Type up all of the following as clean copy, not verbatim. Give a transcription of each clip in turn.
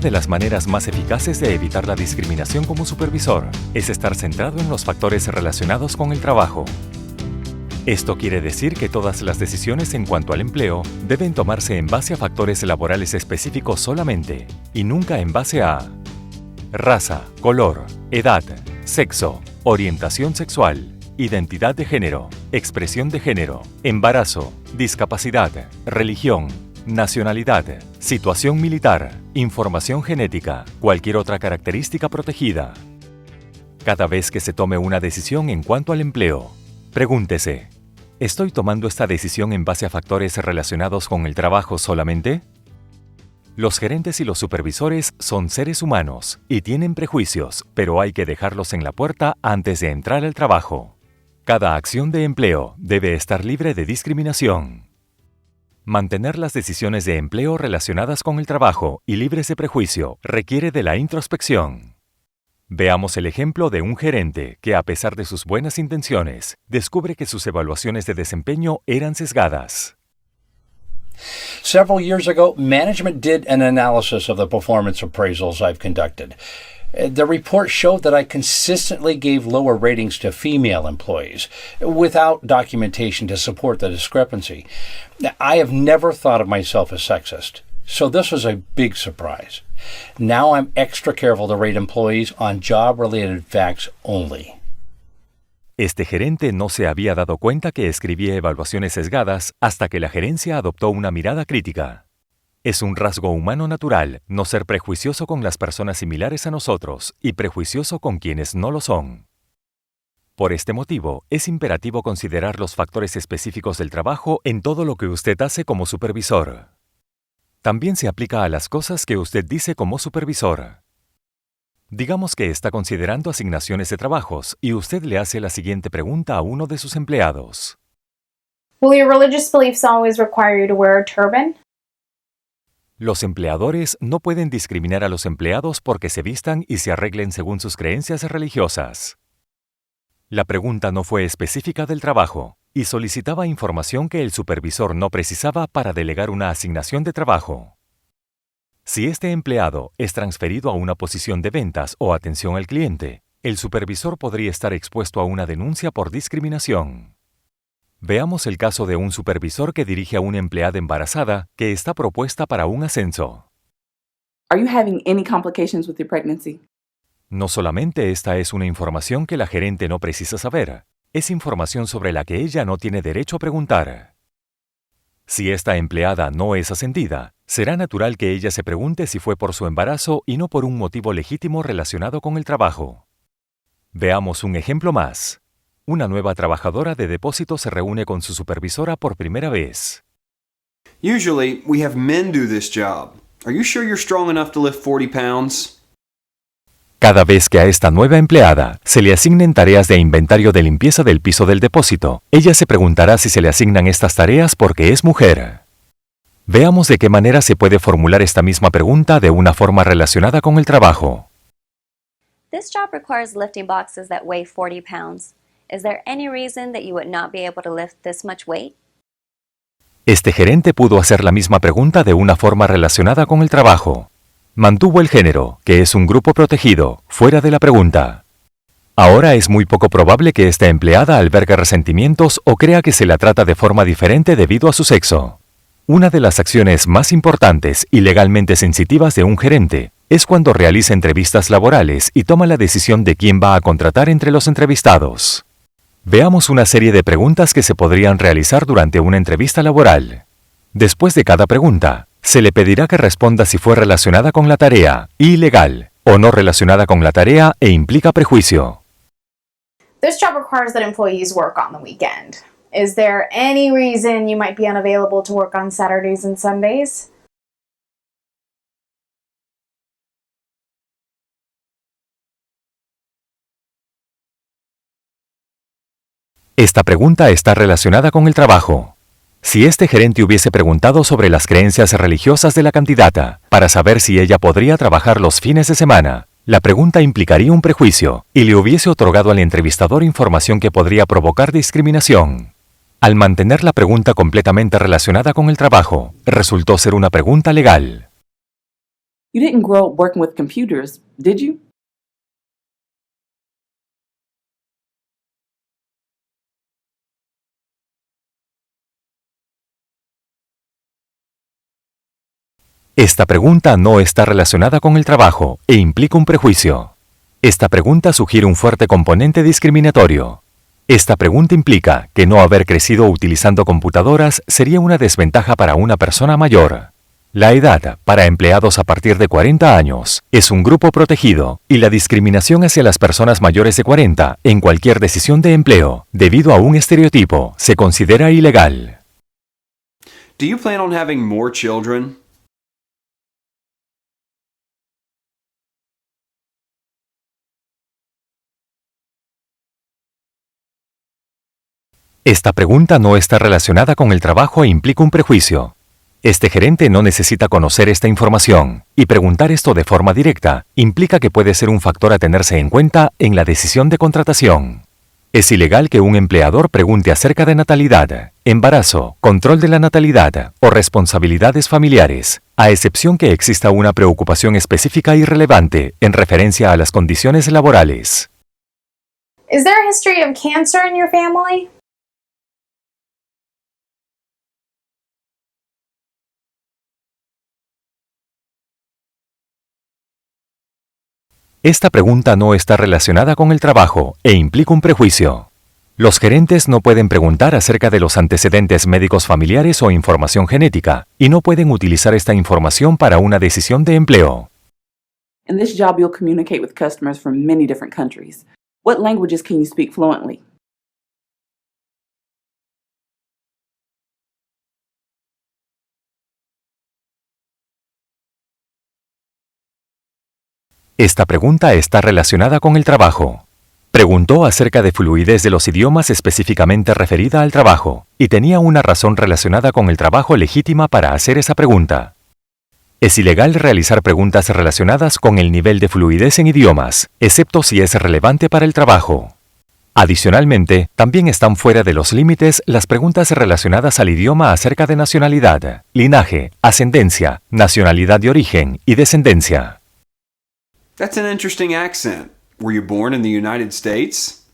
de las maneras más eficaces de evitar la discriminación como supervisor es estar centrado en los factores relacionados con el trabajo. Esto quiere decir que todas las decisiones en cuanto al empleo deben tomarse en base a factores laborales específicos solamente, y nunca en base a raza, color, edad, sexo, orientación sexual, identidad de género, expresión de género, embarazo, discapacidad, religión, nacionalidad, situación militar, información genética, cualquier otra característica protegida. Cada vez que se tome una decisión en cuanto al empleo, pregúntese: ¿estoy tomando esta decisión en base a factores relacionados con el trabajo solamente? Los gerentes y los supervisores son seres humanos y tienen prejuicios, pero hay que dejarlos en la puerta antes de entrar al trabajo. Cada acción de empleo debe estar libre de discriminación. Mantener las decisiones de empleo relacionadas con el trabajo y libres de prejuicio requiere de la introspección. Veamos el ejemplo de un gerente que, a pesar de sus buenas intenciones, descubre que sus evaluaciones de desempeño eran sesgadas. Several years ago, management did an analysis of the performance appraisals I've conducted. The report showed that I consistently gave lower ratings to female employees, without documentation to support the discrepancy. I have never thought of myself as sexist, so this was a big surprise. Now I'm extra careful to rate employees on job-related facts only. Este gerente no se había dado cuenta que escribía evaluaciones sesgadas hasta que la gerencia adoptó una mirada crítica. Es un rasgo humano natural no ser prejuicioso con las personas similares a nosotros y prejuicioso con quienes no lo son. Por este motivo, es imperativo considerar los factores específicos del trabajo en todo lo que usted hace como supervisor. También se aplica a las cosas que usted dice como supervisor. Digamos que está considerando asignaciones de trabajos y usted le hace la siguiente pregunta a uno de sus empleados. Will your religious beliefs always require you to wear a turban? Los empleadores no pueden discriminar a los empleados porque se vistan y se arreglen según sus creencias religiosas. La pregunta no fue específica del trabajo y solicitaba información que el supervisor no precisaba para delegar una asignación de trabajo. Si este empleado es transferido a una posición de ventas o atención al cliente, el supervisor podría estar expuesto a una denuncia por discriminación. Veamos el caso de un supervisor que dirige a una empleada embarazada que está propuesta para un ascenso. Are you having any complications with your pregnancy? No solamente esta es una información que la gerente no precisa saber, es información sobre la que ella no tiene derecho a preguntar. Si esta empleada no es ascendida, será natural que ella se pregunte si fue por su embarazo y no por un motivo legítimo relacionado con el trabajo. Veamos un ejemplo más. Una nueva trabajadora de depósito se reúne con su supervisora por primera vez. Usually, we have men do this job. Are you sure you're strong enough to lift 40 pounds? Cada vez que a esta nueva empleada se le asignen tareas de inventario de limpieza del piso del depósito, ella se preguntará si se le asignan estas tareas porque es mujer. Veamos de qué manera se puede formular esta misma pregunta de una forma relacionada con el trabajo. This job requires lifting boxes that weigh 40 pounds. Is there any reason that you would not be able to lift this much weight? Este gerente pudo hacer la misma pregunta de una forma relacionada con el trabajo. Mantuvo el género, que es un grupo protegido, fuera de la pregunta. Ahora es muy poco probable que esta empleada albergue resentimientos o crea que se la trata de forma diferente debido a su sexo. Una de las acciones más importantes y legalmente sensitivas de un gerente es cuando realiza entrevistas laborales y toma la decisión de quién va a contratar entre los entrevistados. Veamos una serie de preguntas que se podrían realizar durante una entrevista laboral. Después de cada pregunta, se le pedirá que responda si fue relacionada con la tarea, ilegal, o no relacionada con la tarea e implica prejuicio. This job requires that employees work on the weekend. Is there any reason you might be unavailable to work on Saturdays and Sundays? Esta pregunta está relacionada con el trabajo. Si este gerente hubiese preguntado sobre las creencias religiosas de la candidata para saber si ella podría trabajar los fines de semana, la pregunta implicaría un prejuicio y le hubiese otorgado al entrevistador información que podría provocar discriminación. Al mantener la pregunta completamente relacionada con el trabajo, resultó ser una pregunta legal. You didn't grow up working with computers, did you? Esta pregunta no está relacionada con el trabajo e implica un prejuicio. Esta pregunta sugiere un fuerte componente discriminatorio. Esta pregunta implica que no haber crecido utilizando computadoras sería una desventaja para una persona mayor. La edad para empleados a partir de 40 años es un grupo protegido y la discriminación hacia las personas mayores de 40 en cualquier decisión de empleo, debido a un estereotipo, se considera ilegal. Do you plan on having more children? Esta pregunta no está relacionada con el trabajo e implica un prejuicio. Este gerente no necesita conocer esta información, y preguntar esto de forma directa implica que puede ser un factor a tenerse en cuenta en la decisión de contratación. Es ilegal que un empleador pregunte acerca de natalidad, embarazo, control de la natalidad o responsabilidades familiares, a excepción que exista una preocupación específica y relevante en referencia a las condiciones laborales. Is there a history of cancer in your family? Esta pregunta no está relacionada con el trabajo e implica un prejuicio. Los gerentes no pueden preguntar acerca de los antecedentes médicos familiares o información genética, y no pueden utilizar esta información para una decisión de empleo. In this job, you'll communicate with customers from many different countries. What languages can you speak fluently? Esta pregunta está relacionada con el trabajo. Preguntó acerca de fluidez de los idiomas específicamente referida al trabajo, y tenía una razón relacionada con el trabajo legítima para hacer esa pregunta. Es ilegal realizar preguntas relacionadas con el nivel de fluidez en idiomas, excepto si es relevante para el trabajo. Adicionalmente, también están fuera de los límites las preguntas relacionadas al idioma acerca de nacionalidad, linaje, ascendencia, nacionalidad de origen y descendencia. That's an interesting accent. Were you born in the United States?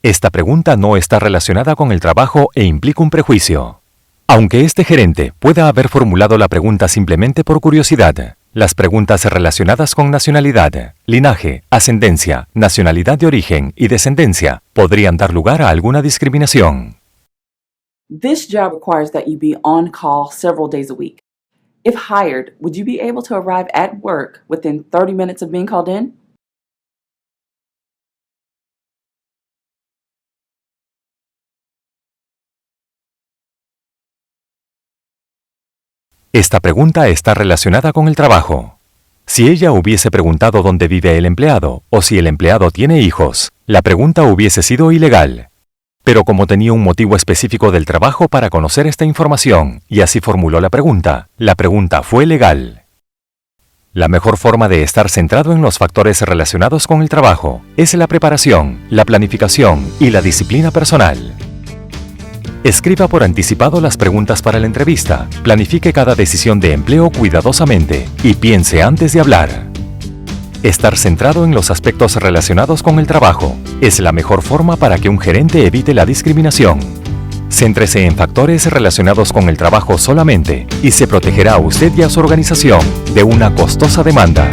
Esta pregunta no está relacionada con el trabajo e implica un prejuicio. Aunque este gerente pueda haber formulado la pregunta simplemente por curiosidad, las preguntas relacionadas con nacionalidad, linaje, ascendencia, nacionalidad de origen y descendencia podrían dar lugar a alguna discriminación. This job requires that you be on call several days a week. If hired, would you be able to arrive at work within 30 minutes of being called in? Esta pregunta está relacionada con el trabajo. Si ella hubiese preguntado dónde vive el empleado o si el empleado tiene hijos, la pregunta hubiese sido ilegal. Pero como tenía un motivo específico del trabajo para conocer esta información y así formuló la pregunta fue legal. La mejor forma de estar centrado en los factores relacionados con el trabajo es la preparación, la planificación y la disciplina personal. Escriba por anticipado las preguntas para la entrevista, planifique cada decisión de empleo cuidadosamente y piense antes de hablar. Estar centrado en los aspectos relacionados con el trabajo es la mejor forma para que un gerente evite la discriminación. Céntrese en factores relacionados con el trabajo solamente y se protegerá a usted y a su organización de una costosa demanda.